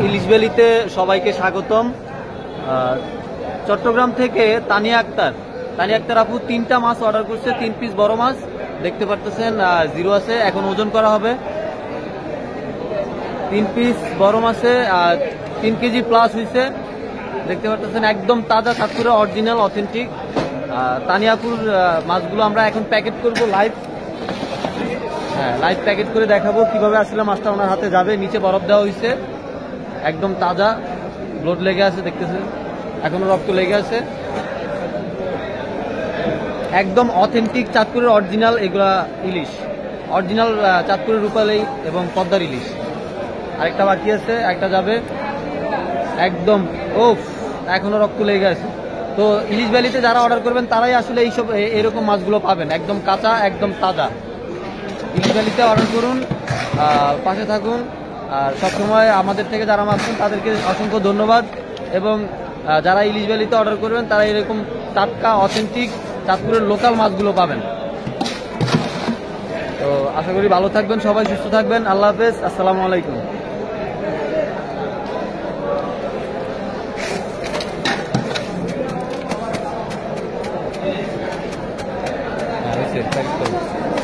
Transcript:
ইলিশ ভ্যালিতে সবাইকে স্বাগতম। চট্টগ্রাম থেকে তানিয়া আক্তার আপু 3টা মাছ অর্ডার করছে, 3 পিস বড় মাছ দেখতে পারতেছেন, জিরো আছে, এখন ওজন করা হবে। 3 পিস বড় মাছে 3 কেজি প্লাস হয়েছে, দেখতে পারতেছেন একদম তাজা চাঁদপুরের অরিজিনাল অথেন্টিক তানিয়াপুর মাছগুলো আমরা এখন প্যাকেট করব লাইভ প্যাকেট করে দেখাবো কিভাবে আসলে মাছটা ওনার হাতে যাবে। নিচে বরফ দেওয়া হয়েছে, একদম তাজা, ব্লড লেগে আছে, দেখতেছেন এখনো রক্ত লেগে আছে, একদম অথেন্টিক চাঁদপুরের অরিজিনাল এগুলা ইলিশ, অরিজিনাল চাঁদপুরের রূপালী এবং পদ্মার ইলিশ। আরেকটা বাকি আছে, একটা যাবে, একদম এখনো রক্ত লেগে আছে। তো ইলিশ ভ্যালিতে যারা অর্ডার করবেন তারাই আসলে এরকম মাছগুলো পাবেন, একদম কাঁচা, একদম তাজা। ইলিশ ভ্যালিতে অর্ডার করুন, পাশে থাকুন, আর সবসময় আমাদের থেকে যারা মাছ নেন তাদেরকে অসংখ্য ধন্যবাদ। এবং যারা ইলিশ ভ্যালিতে অর্ডার করবেন তারা এরকম টাটকা অথেন্টিক চাঁদপুরের লোকাল মাছগুলো পাবেন। তো আশা করি ভালো থাকবেন সবাই, সুস্থ থাকবেন। আল্লাহ হাফেজ, আসসালামু আলাইকুম। হ্যাঁ,